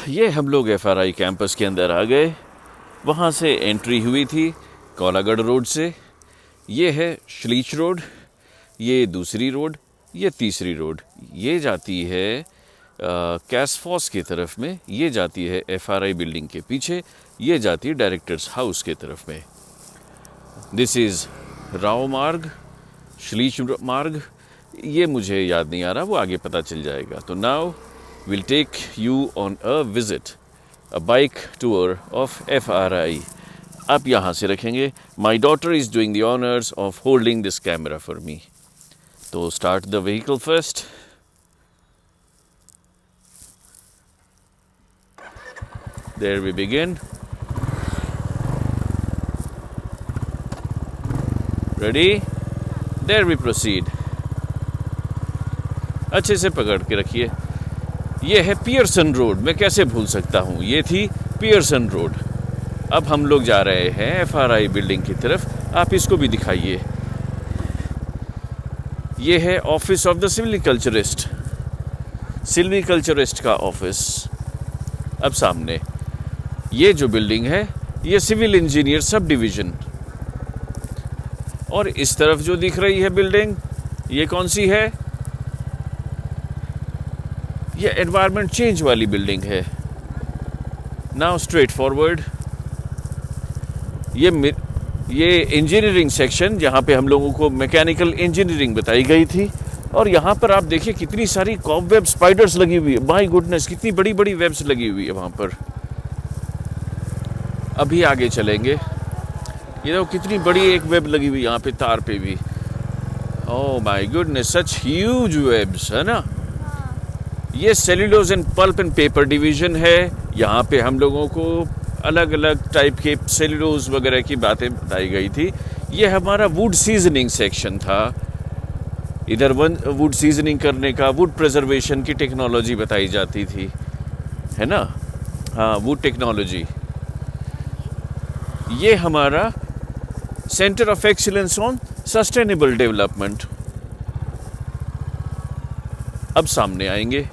ये हम लोग FRI कैंपस के अंदर आ गए। वहाँ से एंट्री हुई थी कोलागढ़ रोड से। ये है श्लीच रोड, ये दूसरी रोड, ये तीसरी रोड। ये जाती है कैसफॉस की तरफ में, ये जाती है FRI बिल्डिंग के पीछे, ये जाती है डायरेक्टर्स हाउस की तरफ में। दिस इज़ राव मार्ग, श्लीच मार्ग, ये मुझे याद नहीं आ रहा, वो आगे पता चल जाएगा। तो now will take you on a visit, a bike tour of FRI। आप यहाँ से रखेंगे। My daughter is doing the honours of holding this camera for me. तो start the vehicle first. There we begin. Ready? There we proceed. अच्छे से पकड़ के रखिए। ये है पियर्सन रोड, मैं कैसे भूल सकता हूँ, ये थी पियर्सन रोड। अब हम लोग जा रहे हैं FRI बिल्डिंग की तरफ। आप इसको भी दिखाइए। ये है ऑफिस ऑफ द सिल्वीकल्चरिस्ट, सिल्वीकल्चरिस्ट का ऑफिस। अब सामने ये जो बिल्डिंग है, ये सिविल इंजीनियर सब डिवीज़न। और इस तरफ जो दिख रही है बिल्डिंग, ये कौन सी है? ये एनवायरनमेंट चेंज वाली बिल्डिंग है। नाउ स्ट्रेट फॉरवर्ड, ये इंजीनियरिंग सेक्शन, जहाँ पे हम लोगों को मैकेनिकल इंजीनियरिंग बताई गई थी। और यहाँ पर आप देखिए कितनी सारी कॉबवेब स्पाइडर्स लगी हुई है। माय गुडनेस, कितनी बड़ी बड़ी वेब्स लगी हुई है वहाँ पर। अभी आगे चलेंगे, ये देखो कितनी बड़ी एक वेब लगी हुई यहाँ पे, तार पे भी। Oh my goodness, such huge webs, है ना। ये cellulose and pulp and paper division है। यहाँ पे हम लोगों को अलग अलग टाइप के सेल्यूलोज वगैरह की बातें बताई गई थी। ये हमारा वुड सीजनिंग सेक्शन था। इधर वुड सीजनिंग करने का, वुड प्रिजर्वेशन की टेक्नोलॉजी बताई जाती थी, है ना। हाँ, वुड टेक्नोलॉजी। ये हमारा centre of excellence on sustainable development. अब सामने आएंगे,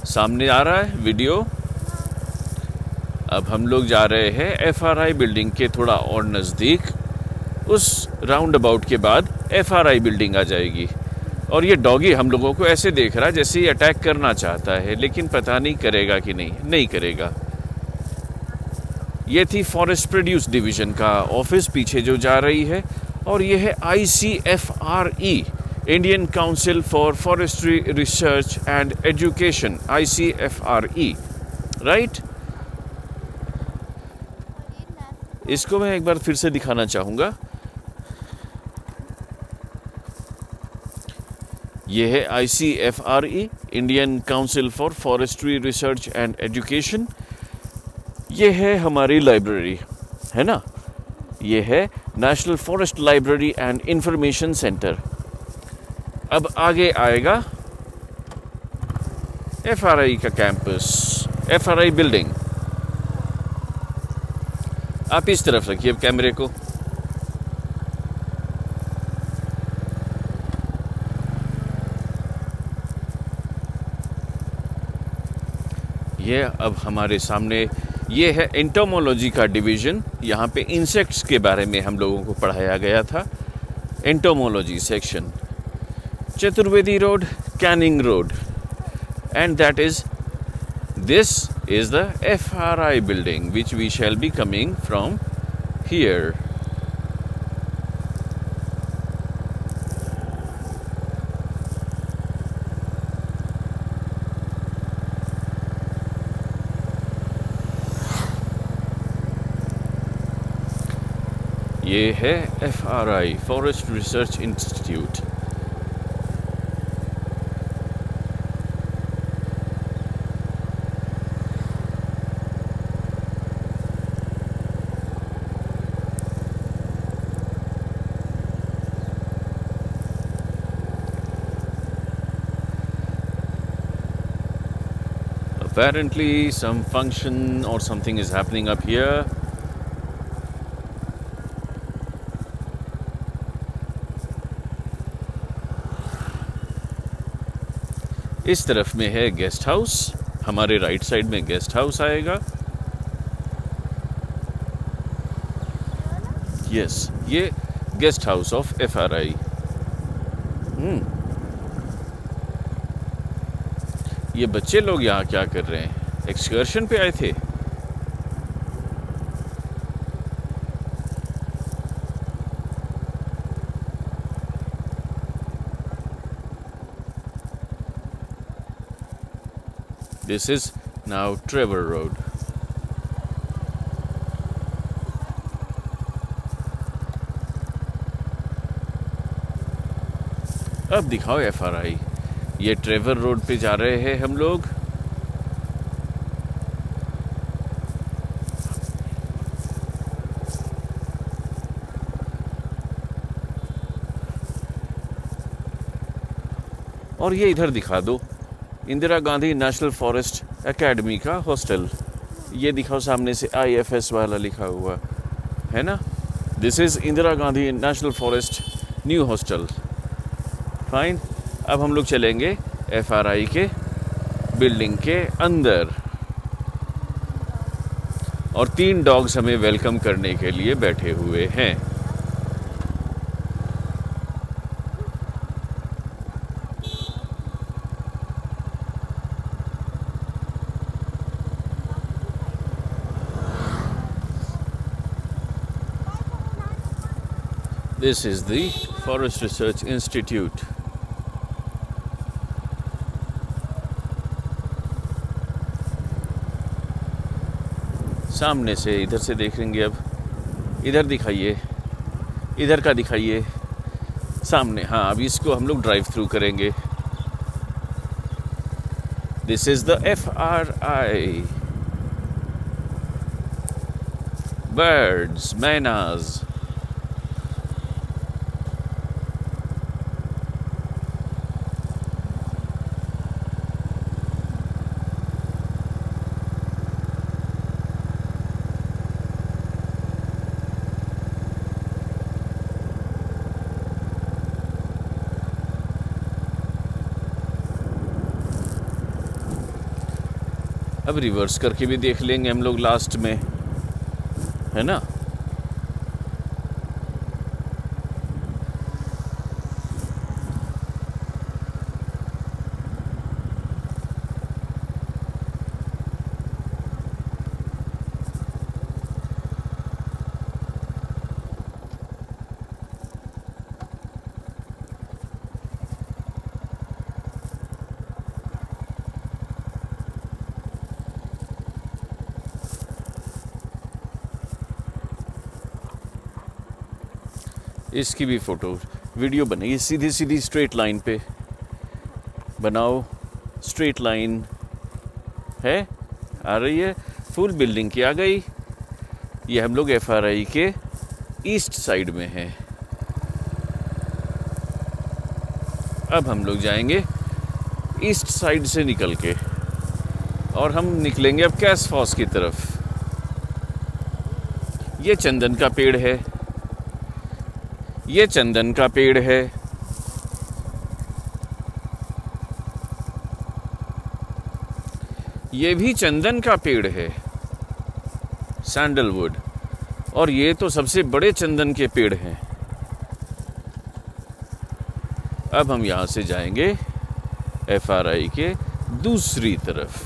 सामने आ रहा है वीडियो। अब हम लोग जा रहे हैं FRI बिल्डिंग के थोड़ा और नज़दीक। उस राउंड अबाउट के बाद FRI बिल्डिंग आ जाएगी। और ये डॉगी हम लोगों को ऐसे देख रहा है जैसे ये अटैक करना चाहता है, लेकिन पता नहीं करेगा कि नहीं करेगा। ये थी फॉरेस्ट प्रोड्यूस डिवीजन का ऑफिस, पीछे जो जा रही है। और ये है ICFRE, Indian council for forestry research and education, ICFRE, right. इसको मैं एक बार फिर से दिखाना चाहूँगा। ये है ICFRE, Indian council for forestry research and education. ये है हमारी लाइब्रेरी, है ना। ये है national forest library and information centre. अब आगे आएगा FRI का कैंपस, FRI बिल्डिंग। आप इस तरफ रखिए कैमरे को। ये अब हमारे सामने ये है एंटोमोलॉजी का डिवीज़न। यहाँ पे इंसेक्ट्स के बारे में हम लोगों को पढ़ाया गया था। Entomology section, Chaturvedi road, canning road, and that is this is the FRI building which we shall be coming from here. ये है FRI, forest research institute. Apparently some function or something is happening up here. इस तरफ में है guest house, हमारे right side में guest house आएगा। Yes, ये गेस्ट हाउस ऑफ FRI। ये बच्चे लोग यहाँ क्या कर रहे हैं? एक्सकर्शन पे आए थे। This is now Trevor Road. अब दिखाओ FRI। ये ट्रेवर रोड पे जा रहे हैं हम लोग। और ये इधर दिखा दो, Indira Gandhi national forest academy का हॉस्टल। ये दिखाओ सामने से IFS वाला लिखा हुआ है ना। This is Indira Gandhi national forest new hostel. Fine. अब हम लोग चलेंगे FRI के बिल्डिंग के अंदर, और 3 डॉग्स हमें वेलकम करने के लिए बैठे हुए हैं। This is the Forest Research Institute. सामने से इधर से देखेंगे। अब इधर दिखाइए, इधर का दिखाइए सामने। हाँ, अब इसको हम लोग ड्राइव थ्रू करेंगे। This is the FRI। Birds, mynahs. अब रिवर्स करके भी देख लेंगे हम लोग लास्ट में, है ना। इसकी भी फ़ोटो वीडियो बनाइए। सीधी सीधी स्ट्रेट लाइन पे बनाओ। स्ट्रेट लाइन है, आ रही है। फुल बिल्डिंग की आ गई। ये हम लोग FRI के ईस्ट साइड में हैं। अब हम लोग जाएंगे ईस्ट साइड से निकल के, और हम निकलेंगे अब कैस फॉस की तरफ। ये चंदन का पेड़ है, ये चंदन का पेड़ है। ये भी चंदन का पेड़ है, सैंडलवुड। और ये तो सबसे बड़े चंदन के पेड़ हैं। अब हम यहां से जाएंगे FRI के दूसरी तरफ।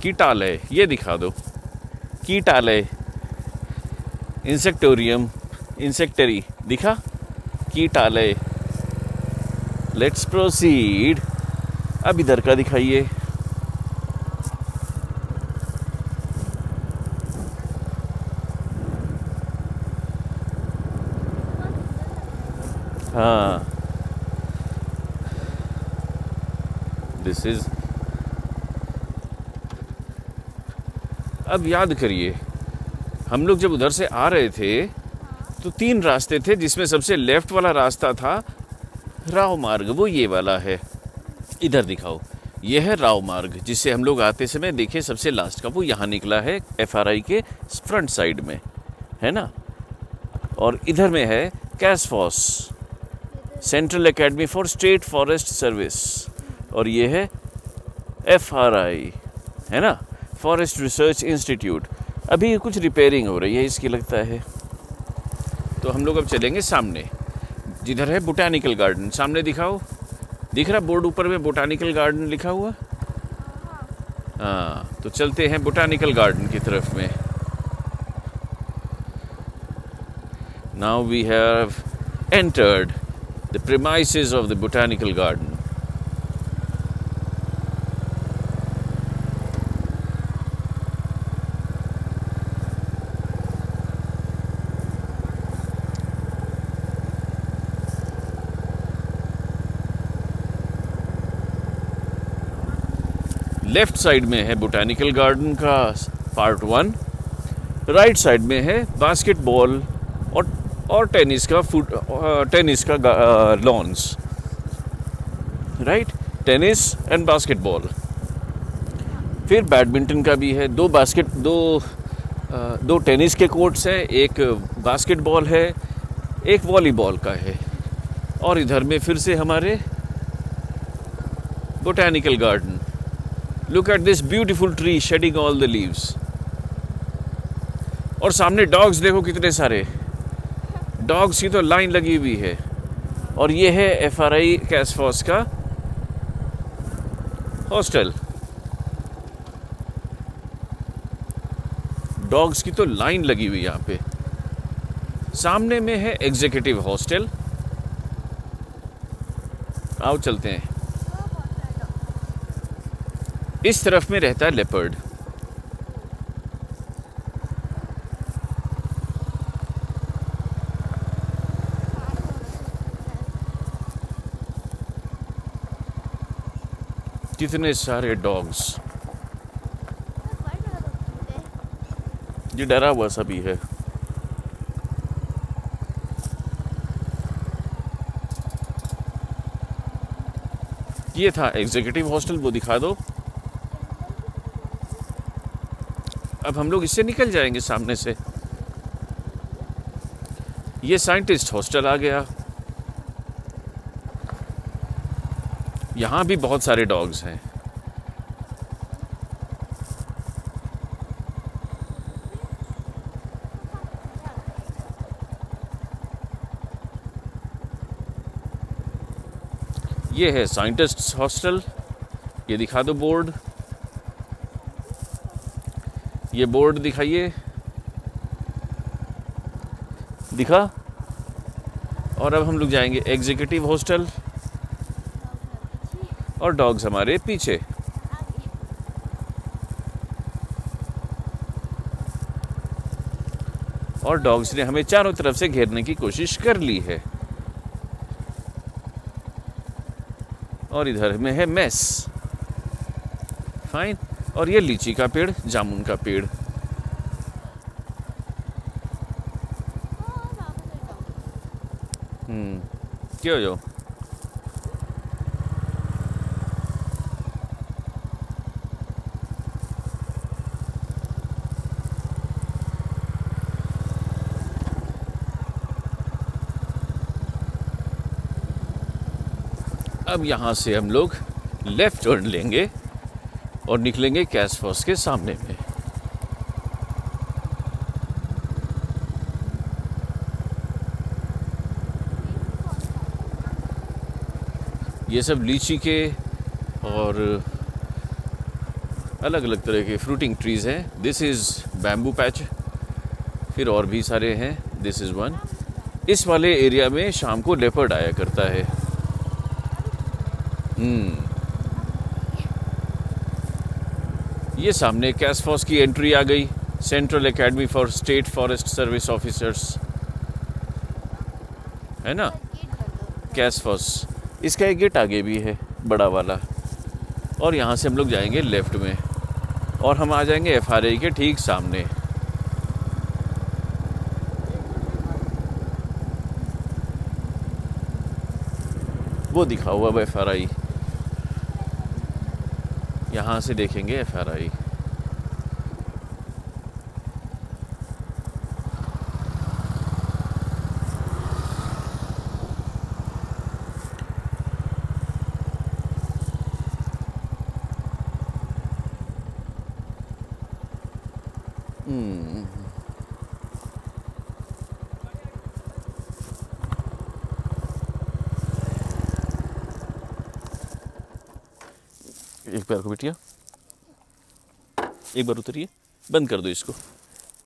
कीटालय, ये दिखा दो। कीटालय, इंसेक्टोरियम, इंसेक्टरी दिखा। कीटालय। Let's proceed. अब इधर का दिखाइए। हाँ, दिस इज। अब याद करिए, हम लोग जब उधर से आ रहे थे तो 3 रास्ते थे, जिसमें सबसे लेफ्ट वाला रास्ता था राव मार्ग, वो ये वाला है। इधर दिखाओ, ये है राव मार्ग, जिससे हम लोग आते समय देखे सबसे लास्ट का वो यहाँ निकला है FRI के फ्रंट साइड में, है ना। और इधर में है CASFOS, central academy for state forest service, और ये है FRI, है ना, फॉरेस्ट रिसर्च इंस्टीट्यूट। अभी कुछ रिपेयरिंग हो रही है इसकी लगता है। तो हम लोग अब चलेंगे सामने, जिधर है बोटानिकल गार्डन। सामने दिखाओ, दिख रहा बोर्ड ऊपर में बोटानिकल गार्डन लिखा हुआ? हाँ, तो चलते हैं बोटानिकल गार्डन की तरफ में। Now we have entered the premises of the botanical garden. Left side में है बोटानिकल गार्डन का पार्ट 1, राइट साइड में है बास्केटबॉल और टेनिस का lawns, right, tennis and basketball. फिर बैडमिंटन का भी है, दो टेनिस के कोर्ट्स हैं, एक बास्केटबॉल है, एक वॉलीबॉल का है। और इधर में फिर से हमारे botanical garden. Look at this beautiful tree shedding all the leaves. और सामने डॉग्स देखो कितने सारे, डॉग्स की तो लाइन लगी हुई है। और ये है FRI कैसफॉस का हॉस्टल। डॉग्स की तो लाइन लगी हुई यहाँ पे। सामने में है एग्जीक्यूटिव हॉस्टल। आओ चलते हैं। इस तरफ में रहता है लेपर्ड। कितने सारे डॉग्स, ये डरा हुआ सभी है। ये था एग्जीक्यूटिव हॉस्टल, वो दिखा दो। अब हम लोग इससे निकल जाएंगे सामने से। ये साइंटिस्ट हॉस्टल आ गया। यहाँ भी बहुत सारे डॉग्स हैं। ये है साइंटिस्ट हॉस्टल, ये दिखा दो बोर्ड। ये बोर्ड दिखाइए, दिखा। और अब हम लोग जाएंगे एग्जीक्यूटिव हॉस्टल, और डॉग्स हमारे पीछे। और डॉग्स ने हमें चारों तरफ से घेरने की कोशिश कर ली है। और इधर में है मेस, फाइन। और ये लीची का पेड़, जामुन का पेड़। क्यों जो अब यहाँ से हम लोग लेफ्ट टर्न लेंगे और निकलेंगे कैसफॉस के सामने में। ये सब लीची के और अलग अलग तरह के फ्रूटिंग ट्रीज हैं। This is bamboo patch. फिर और भी सारे हैं। This is one. इस वाले एरिया में शाम को लेपर्ड आया करता है। ये सामने कैसफॉस की एंट्री आ गई, central academy for state forest service officers, है ना, कैसफॉस। इसका एक गेट आगे भी है, बड़ा वाला। और यहाँ से हम लोग जाएंगे लेफ्ट में और हम आ जाएंगे FRI के ठीक सामने। वो दिखा हुआ है FRI, यहाँ से देखेंगे FRI। एक पैर को बिटिया, एक बार उतरिए, बंद कर दो इसको।